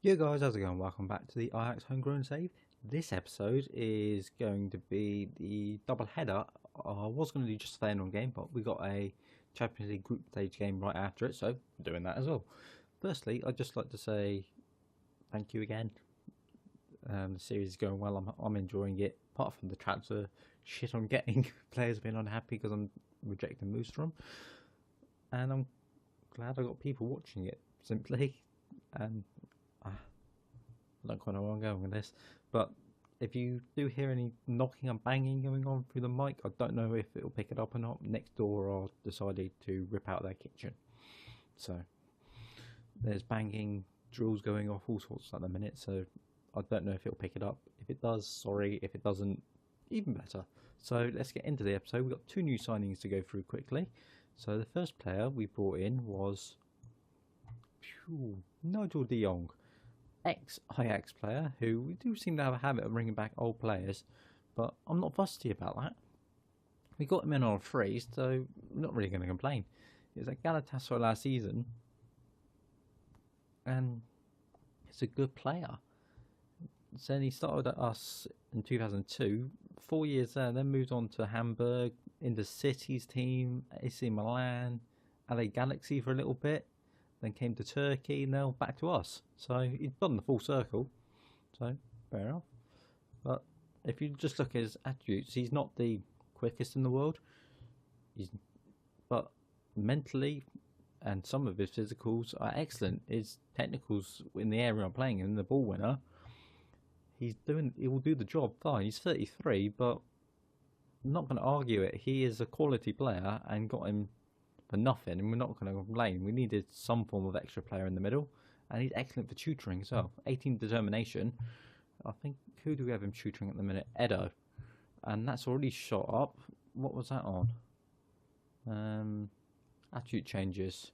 Yo guys, how's it going? Welcome back to the Ajax Homegrown save. This episode is going to be the double header. I was going to do just a Feyenoord game, but we got a Champions League group stage game right after it, so I'm doing that as well. Firstly, I'd just like to say thank you again. The series is going well. I'm enjoying it. Apart from the transfer shit I'm getting, players being unhappy because I'm rejecting moves from, and I'm glad I got people watching it simply. And I don't quite know where I'm going with this, but if you do hear any knocking and banging going on through the mic, I don't know if it'll pick it up or not. Next door are decided to rip out their kitchen, so there's banging, drills going off, all sorts at the minute, so I don't know if it'll pick it up. If it does, sorry. If it doesn't, even better. So let's get into the episode. We've got two new signings to go through quickly. So the first player we brought in was Nigel de Jong, ex-Ajax player, who we do seem to have a habit of bringing back old players, but I'm not fussy about that. We got him in on a free, so I'm not really going to complain. He was at Galatasaray last season, and he's a good player. So then he started at us in 2002, 4 years there, then moved on to Hamburg, into City's team, AC Milan, LA Galaxy for a little bit, then came to Turkey, now back to us. So he'd done the full circle, so fair enough. But if you just look at his attributes, he's not the quickest in the world, but mentally and some of his physicals are excellent. His technicals in the area I'm playing in, the ball winner, he will do the job fine. He's 33, but I'm not going to argue it. He is a quality player and got him for nothing, and we're not going to complain. We needed some form of extra player in the middle, and he's excellent for tutoring as well. 18 determination. I think, who do we have him tutoring at the minute? Edo. And that's already shot up. What was that on? Attitude changes.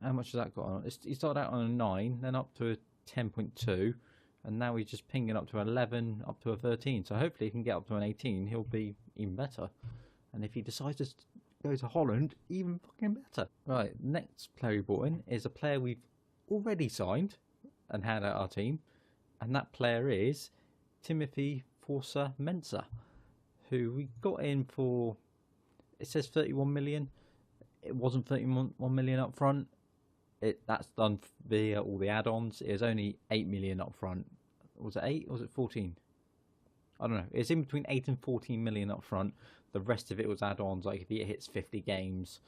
How much has that got on? He started out on a 9, then up to a 10.2, and now he's just pinging up to 11, up to a 13. So hopefully he can get up to an 18. He'll be even better. And if he decides to go to Holland, even fucking better. Right, next player we brought in is a player we've already signed and had at our team, and that player is Timothy Forza Mensah, who we got in for, it says 31 million. It wasn't 31 million up front. That's done via all the add-ons. It was only 8 million up front. Was it 8 or was it 14? I don't know. It's in between 8 and 14 million up front. The rest of it was add-ons. Like if he hits 50 games,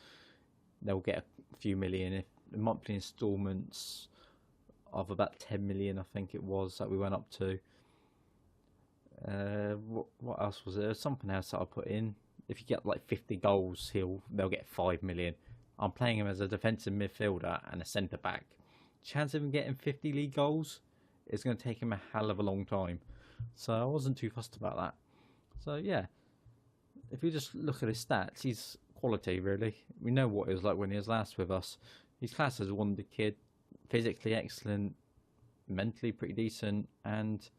they'll get a few million. If the monthly instalments of about 10 million, I think it was, that we went up to. What else was there? Something else that I put in. If you get like 50 goals, they'll get 5 million. I'm playing him as a defensive midfielder and a centre back. Chance of him getting 50 league goals is going to take him a hell of a long time. So I wasn't too fussed about that. So yeah, if you just look at his stats, he's quality really. We know what he was like when he was last with us. He's classed as a wonder kid, physically excellent, mentally pretty decent, and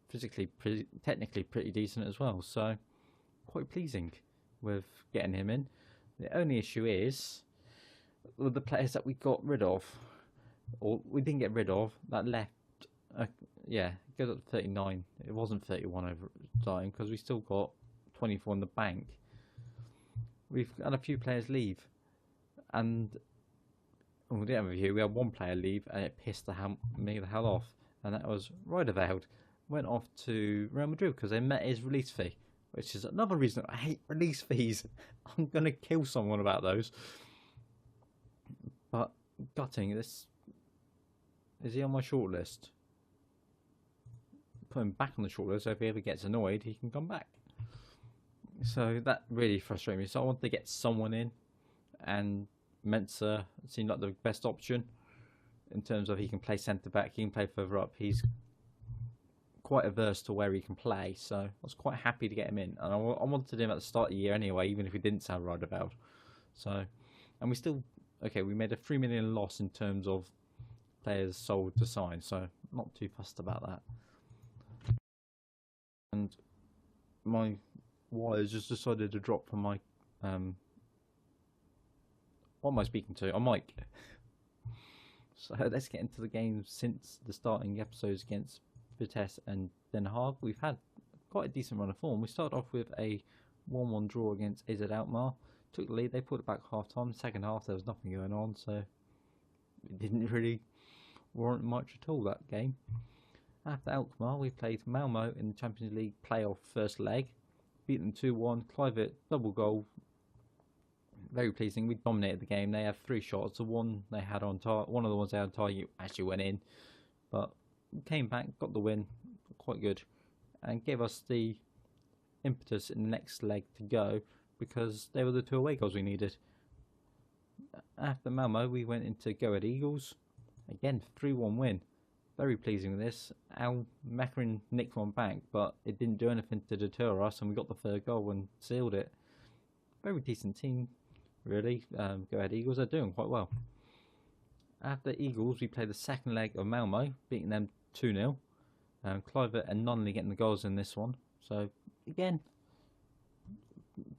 technically pretty decent as well. So quite pleasing with getting him in. The only issue is with the players that we got rid of, or we didn't get rid of, that left. Yeah, it goes up to 39. It wasn't 31 over starting because we still got 24 in the bank. We've had a few players leave, and we didn't have a few. We had one player leave, and it pissed me the hell off. And that was Riederveld. Went off to Real Madrid because they met his release fee, which is another reason I hate release fees. I'm gonna kill someone about those. But gutting this. Is he on my shortlist? Put him back on the shortlist, so if he ever gets annoyed, he can come back. So that really frustrated me. So I wanted to get someone in, and Mensah seemed like the best option in terms of he can play centre back, he can play further up. He's quite averse to where he can play, so I was quite happy to get him in. And I wanted him at the start of the year anyway, even if we didn't sell Riederveld. So, and we still, okay, we made a 3 million loss in terms of players sold to sign, so not too fussed about that. And my wires just decided to drop from my what am I speaking to? A mic. So let's get into the game. Since the starting episodes against Vitesse and Den Haag, we've had quite a decent run of form. We started off with a 1-1 draw against AZ Alkmaar. Took the lead, they put it back half time. Second half there was nothing going on, so it didn't really warrant much at all, that game. After Alkmaar, we played Malmo in the Champions League playoff first leg. Beat them 2-1. Kluivert double goal. Very pleasing. We dominated the game. They had 3 shots. The one they had on target, one of the ones they had on target actually went in, but came back, got the win, quite good, and gave us the impetus in the next leg to go, because they were the 2 away goals we needed. After Malmo, we went into Go Ahead Eagles. Again, 3-1 win. Very pleasing with this. Al Makarin nicked one back, but it didn't do anything to deter us, and we got the 3rd goal and sealed it. Very decent team, really. Go Ahead Eagles are doing quite well. After Eagles, we played the second leg of Malmo, beating them 2-0. Kluivert and Nonnelly getting the goals in this one. So, again,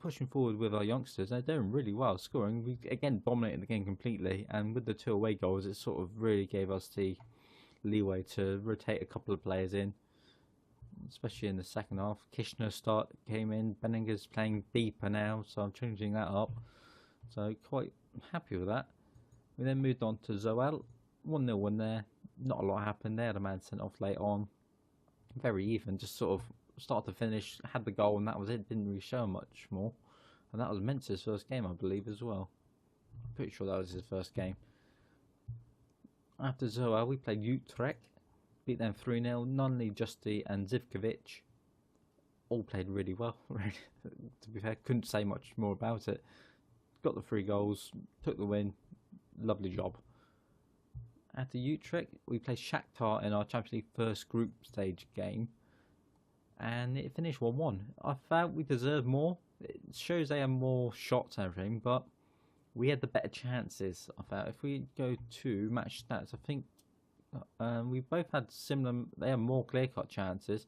pushing forward with our youngsters. They're doing really well, scoring. We, again, dominated the game completely. And with the 2 away goals, it sort of really gave us the leeway to rotate a couple of players in, especially in the second half. Kishner came in. Benninger's playing deeper now, so I'm changing that up. So, quite happy with that. We then moved on to Zoal. 1-0 win there. Not a lot happened. They had a man sent off late on. Very even, just sort of start to finish. Had the goal and that was it. Didn't really show much more. And that was Mentz's first game, I believe, as well. Pretty sure that was his first game. After Zoal, we played Utrecht. Beat them 3-0. Nonnelly, Justy and Zivkovic all played really well. To be fair, couldn't say much more about it. Got the 3 goals. Took the win. Lovely job. After Utrecht, we played Shakhtar in our Champions League first group stage game, and it finished 1-1. I felt we deserved more. It shows they have more shots and everything, but we had the better chances. I felt if we go to match stats, I think we both had similar. They had more clear-cut chances,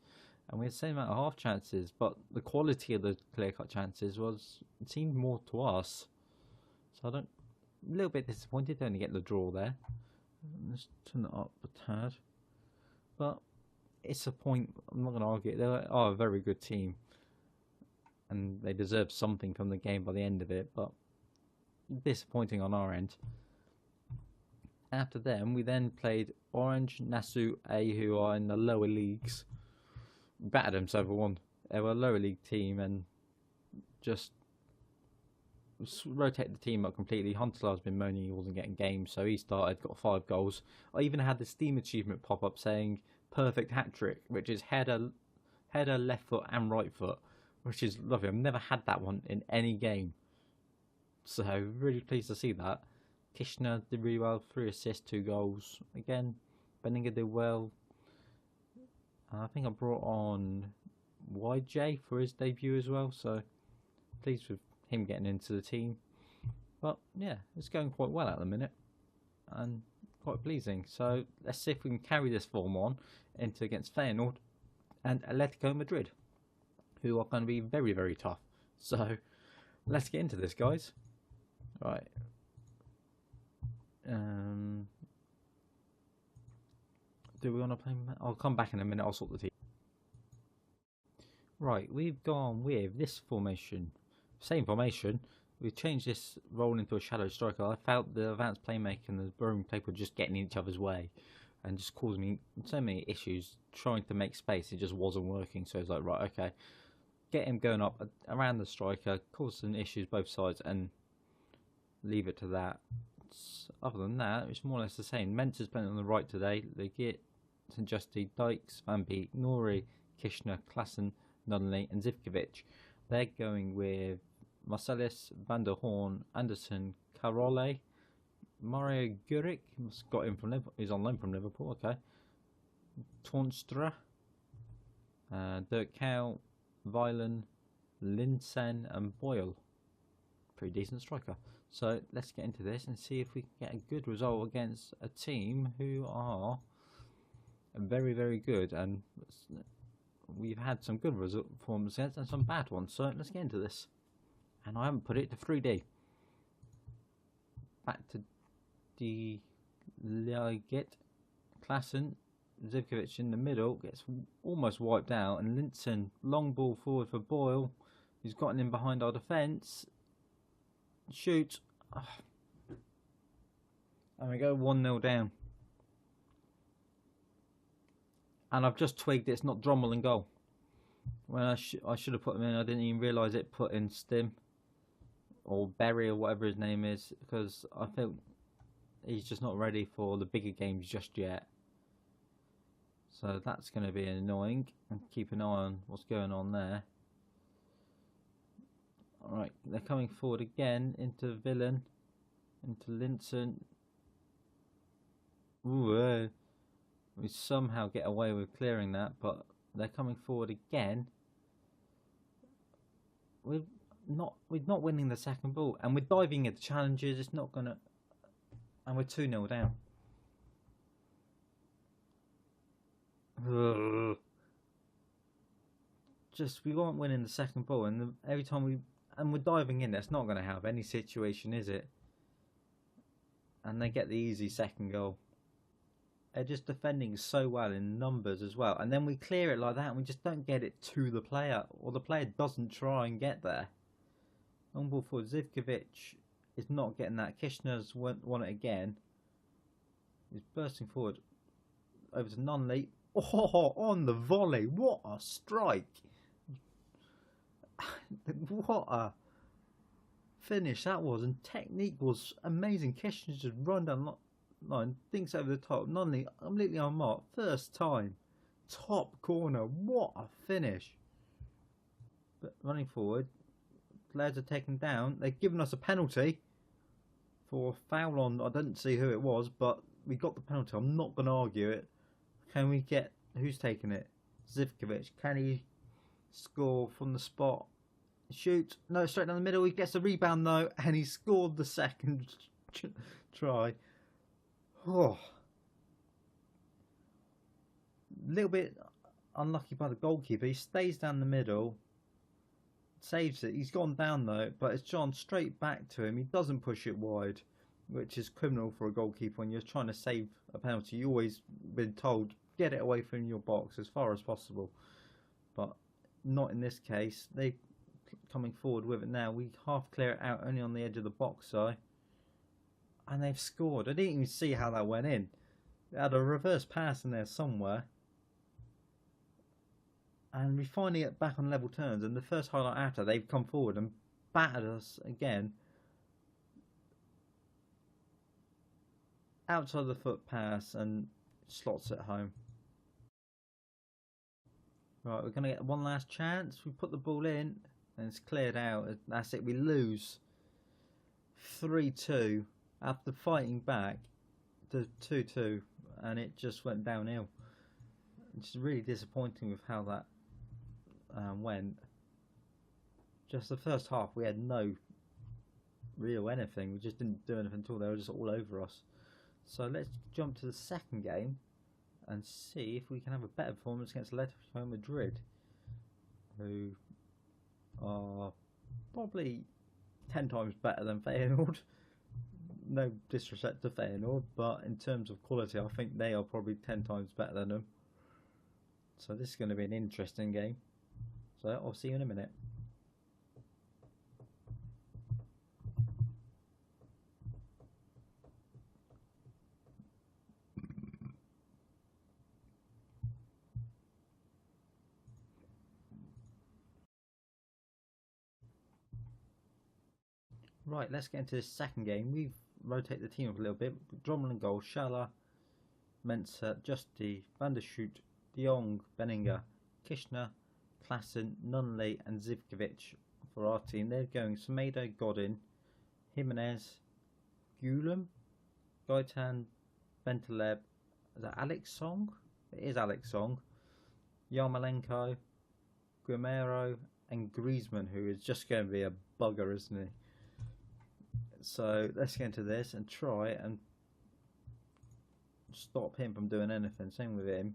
and we had the same amount of half chances. But the quality of the clear-cut chances it seemed more to us. So a little bit disappointed to only get the draw there. Let's turn it up a tad. But it's a point. I'm not going to argue. They are a very good team, and they deserve something from the game by the end of it. But disappointing on our end. After them, we then played Orange Nassau A, who are in the lower leagues. Battered them 7-1. They were a lower league team and just rotate the team up completely. Huntelaar's been moaning he wasn't getting games, so he started, got 5 goals. I even had the Steam achievement pop up saying perfect hat trick, which is header, left foot and right foot, which is lovely. I've never had that one in any game, so really pleased to see that. Kishner did really well, 3 assists, 2 goals. Again, Benninger did well. I think I brought on YJ for his debut as well, so pleased with him getting into the team. But yeah, it's going quite well at the minute and quite pleasing. So let's see if we can carry this form on into against Feyenoord and Atletico Madrid, who are going to be very, very tough. So let's get into this, guys. Right. Do we want to play? I'll come back in a minute. I'll sort the team. Right, we've gone with this formation. Same formation. We've changed this role into a shadow striker. I felt the advanced playmaker and the roaming play were just getting in each other's way and just causing me so many issues trying to make space. It just wasn't working. So it's like, right, okay, get him going up around the striker, cause some issues both sides, and leave it to that. Other than that, it's more or less the same. Mentz's playing on the right today. They get St. Justy, Dykes, Van Beek, Nori, Kishner, Klassen, Nonnelly, and Zivkovic. They're going with Marcellus, Van der Horn, Anderson, Carole, Mario Guric, got him from Liverpool. He's on loan from Liverpool. Okay, Tornstra, Dirk Cow, Weilen, Linsen, and Boyle. Pretty decent striker. So let's get into this and see if we can get a good result against a team who are very, very good, and we've had some good performances against and some bad ones. So let's get into this. And I haven't put it to 3D. Back to the Liget, Klassen, Zivkovic in the middle gets almost wiped out, and Linton long ball forward for Boyle, who's gotten in behind our defence. Shoot, and we go 1-0 down. And I've just twigged it's not Drommel in goal. When I should have put him in, I didn't even realise it. Put in Stim or Berry or whatever his name is, because I feel he's just not ready for the bigger games just yet. So that's going to be annoying, and keep an eye on what's going on there. Alright, they're coming forward again into Villan, into Linton. Ooh, we somehow get away with clearing that, but they're coming forward again. We're not winning the second ball, and we're diving at the challenges. It's not gonna, and we're 2-0 down. Ugh. Just we weren't winning the second ball, and every time we're diving in, that's not going to help any situation, is it? And they get the easy second goal. They're just defending so well in numbers as well, and then we clear it like that, and we just don't get it to the player, or the player doesn't try and get there. Long ball for Zivkovic is not getting that. Kishner's won it again. He's bursting forward over to Nunley. Oh, on the volley! What a strike! What a finish that was, and technique was amazing. Kishner just run down line, thinks over the top. Nunley completely unmarked, first time, top corner. What a finish! But running forward, players are taken down. They've given us a penalty for foul on. I didn't see who it was, but we got the penalty. I'm not going to argue it. Can we get who's taking it? Zivkovic. Can he score from the spot? Shoot! No, straight down the middle. He gets the rebound though, and he scored the second try. Oh, a little bit unlucky by the goalkeeper. He stays down the middle, saves it. He's gone down though, but it's gone straight back to him. He doesn't push it wide, which is criminal for a goalkeeper when you're trying to save a penalty. You always been told get it away from your box as far as possible, but not in this case. They coming forward with it now. We half clear it out only on the edge of the box side. And they've scored. I didn't even see how that went in. They had a reverse pass in there somewhere. And we finally get back on level terms. And the first highlight after, they've come forward and battered us again. Outside the foot pass and slots it home. Right, we're going to get one last chance. We put the ball in and it's cleared out. That's it. We lose 3-2. After fighting back to 2-2, and it just went downhill. It's really disappointing with how that went. Just the first half, we had no real anything. We just didn't do anything at all. They were just all over us. So let's jump to the second game and see if we can have a better performance against Atletico Madrid, who are probably 10 times better than Feyenoord. No disrespect to Feyenoord, but in terms of quality, I think they are probably 10 times better than them. So this is going to be an interesting game. So I'll see you in a minute. Right, let's get into this second game. We've rotate the team up a little bit. Drommel in goal, Schaller, Mensah, Justy, Van der Schoot, De Jong, Benninger, Kishner, Klassen, Nunley and Zivkovic for our team. They're going Semedo, Godin, Jimenez, Gulam, Gaitan, Bentaleb. Is that Alex Song? It is Alex Song. Yarmolenko, Guerrero and Griezmann, who is just going to be a bugger, isn't he? So let's get into this and try and stop him from doing anything. Same with him.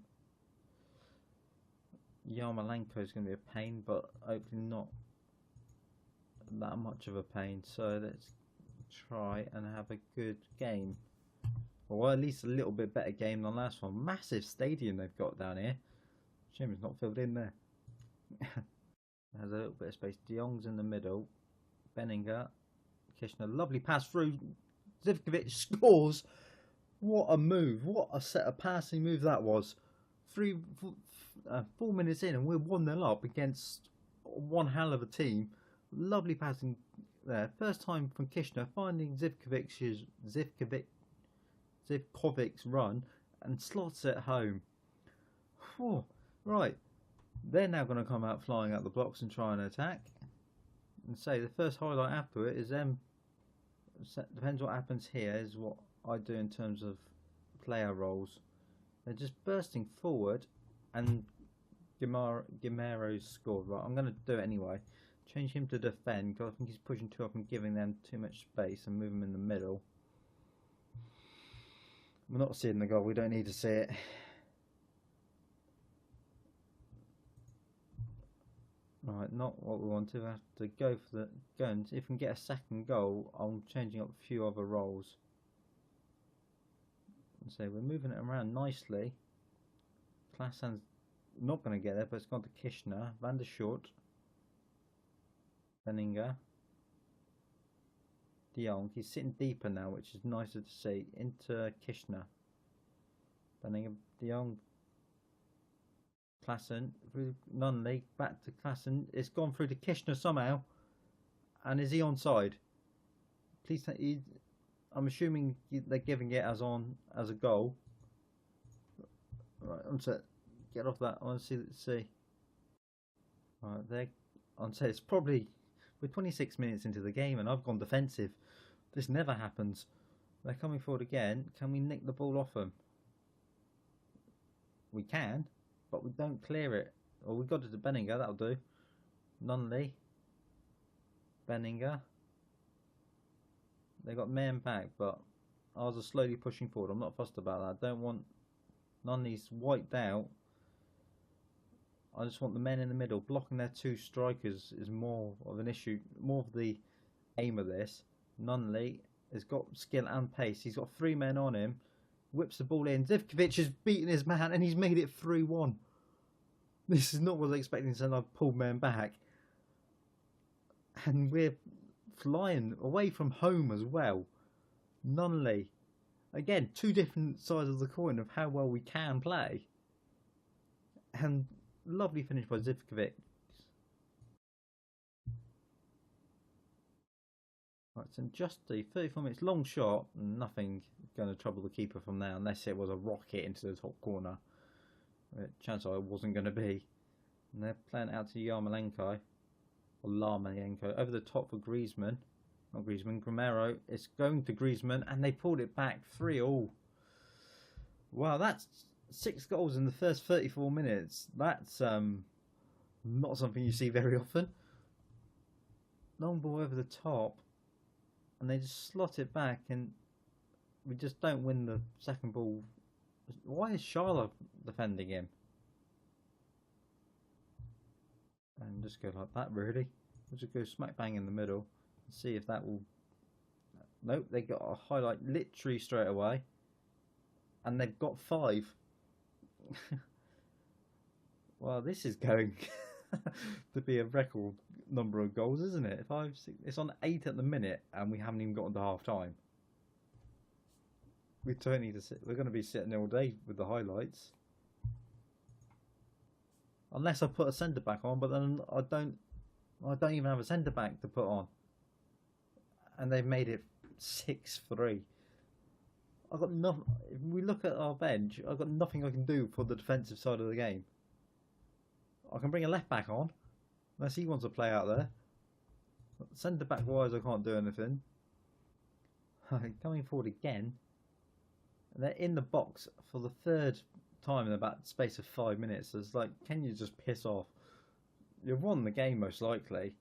Yarmolenko is going to be a pain, but hopefully not that much of a pain. So let's try and have a good game. Or at least a little bit better game than last one. Massive stadium they've got down here. Shame it's not filled in there. Has a little bit of space. De Jong's in the middle. Benninger. Kishner. Lovely pass through. Zivkovic scores. What a move. What a set of passing move that was. 4 minutes in and we're 1-0 up against one hell of a team. Lovely passing there. First time from Kishner finding Zivkovic's run and slots it home. Whew. Right, they're now going to come out flying out the blocks and try and attack. And say the first highlight after it is them. Depends what happens here is what I do in terms of player roles. They're just bursting forward and Guimero's scored. Right, I'm going to do it anyway. Change him to defend because I think he's pushing too up and giving them too much space and move him in the middle. We're not seeing the goal, we don't need to see it. Right, not what we want to. We have to go for the guns. If we can get a second goal, I'm changing up a few other roles. And so we're moving it around nicely. Klaassen's not going to get there, but it's gone to Kishner. Van der Short. Benninger. De Jong. He's sitting deeper now, which is nicer to see. Into Kishner. Benninger. De Jong. Klaassen. Nunley. Back to Klaassen. It's gone through to Kishner somehow. And is he onside? Please, I'm assuming they're giving it as a goal. Right, on set. Get off that. I want to see. Right, they're on set. It's probably we're 26 minutes into the game and I've gone defensive. This never happens. They're coming forward again. Can we nick the ball off them? We can, but we don't clear it. Well, we got it to Benninger. That'll do. Nunley. Benninger. They got men back, but ours are slowly pushing forward. I'm not fussed about that. I don't want Nunley's wiped out. I just want the men in the middle. Blocking their two strikers is more of an issue, more of the aim of this. Nunley has got skill and pace. He's got 3 men on him. Whips the ball in. Zivkovic has beaten his man and he's made it 3-1. This is not what I was expecting, so I've pulled men back. And we're flying away from home as well. Nunley. Again, 2 different sides of the coin of how well we can play. And lovely finish by Zivkovic. Right, so just a 34 minutes long shot. Nothing going to trouble the keeper from there unless it was a rocket into the top corner. Chance I wasn't going to be. And they're playing out to Yarmolenko. Or Larmolenko. Over the top for Griezmann. Not Griezmann, Guimero. It's going to Griezmann and they pulled it back 3-3. Wow, that's 6 goals in the first 34 minutes. That's not something you see very often. Long ball over the top. And they just slot it back and we just don't win the second ball. Why is Charlotte defending him? And just go like that really. We'll just go smack bang in the middle and see if that will... Nope, they got a highlight literally straight away. And they've got 5. Well, this is going to be a record number of goals, isn't it? 5, 6, it's on 8 at the minute, and we haven't even gotten to half time. We don't need to sit. We're going to be sitting there all day with the highlights, unless I put a centre back on. But then I don't even have a centre back to put on, and they've made it 6-3. I've got nothing. If we look at our bench, I've got nothing I can do for the defensive side of the game. I can bring a left back on, unless he wants to play out there. Centre back wise, I can't do anything. Coming forward again. They're in the box for the 3rd time in about the space of 5 minutes. It's like, can you just piss off? You've won the game most likely.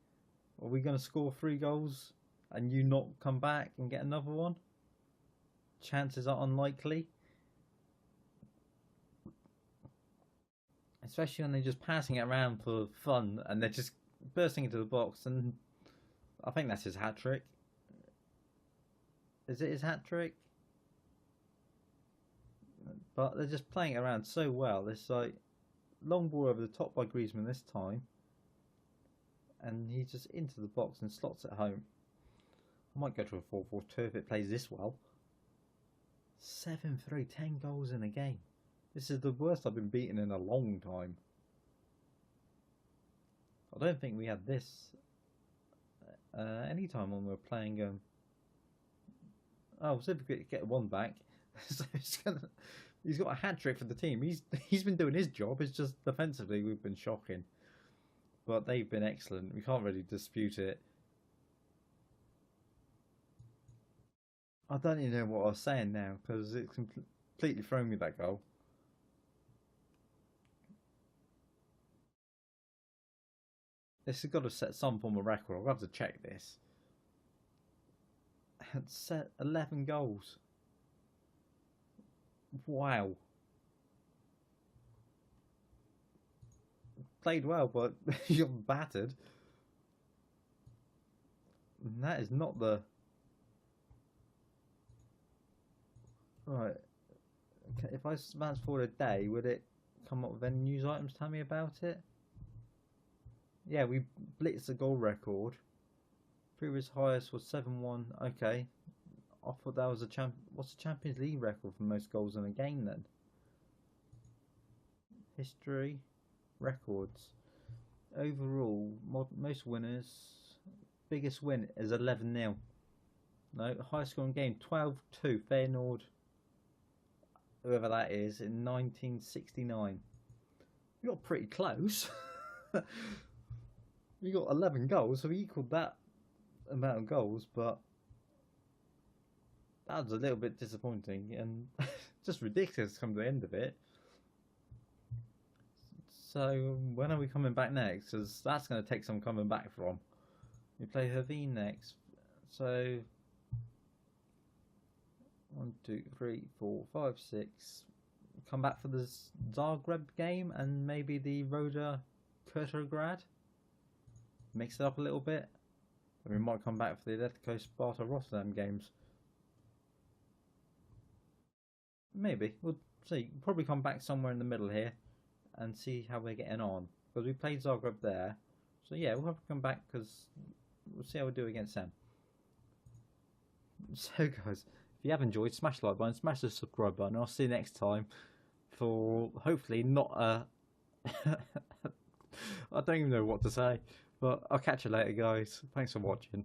Are we going to score 3 goals and you not come back and get another one? Chances are unlikely. Especially when they're just passing it around for fun and they're just bursting into the box. And I think that's his hat-trick. Is it his hat-trick? But they're just playing it around so well. It's like long ball over the top by Griezmann this time. And he's just into the box and slots it home. I might go to a 4-4-2 if it plays this well. 7-3, 10 goals in a game. This is the worst I've been beaten in a long time. I don't think we had this any time when we were playing. Oh, so if we get one back, so he's got a hat trick for the team. He's been doing his job. It's just defensively we've been shocking, but they've been excellent. We can't really dispute it. I don't even know what I was saying now because it's completely thrown me that goal. This has got to set some form of record. I'll have to check this. It's set 11 goals. Wow. Played well, but you're battered. And that is not the... Right. Okay, if I advance forward a day, would it come up with any news items tell me about it? Yeah, we blitzed the goal record. Previous highest was 7-1. Okay. I thought that was a what's the Champions League record for most goals in a game then? History. Records. Overall, most winners. Biggest win is 11-0. No, highest scoring game 12-2. Feyenoord. Whoever that is in 1969. You got pretty close. You got 11 goals, so we equalled that amount of goals, but that was a little bit disappointing and just ridiculous to come to the end of it. So when are we coming back next? Because that's going to take some coming back from. We play Herveen next, so 1, 2, 3, 4, 5, 6. Come back for the Zagreb game and maybe the Roda Kurtograd. Mix it up a little bit. And we might come back for the Atletico Sparta Rotterdam games. Maybe. We'll see. Probably come back somewhere in the middle here and see how we're getting on. Because we played Zagreb there. So yeah, we'll have to come back because we'll see how we do against them. So guys, if you have enjoyed, smash the like button, smash the subscribe button. I'll see you next time for hopefully not a... I don't even know what to say. But I'll catch you later, guys. Thanks for watching.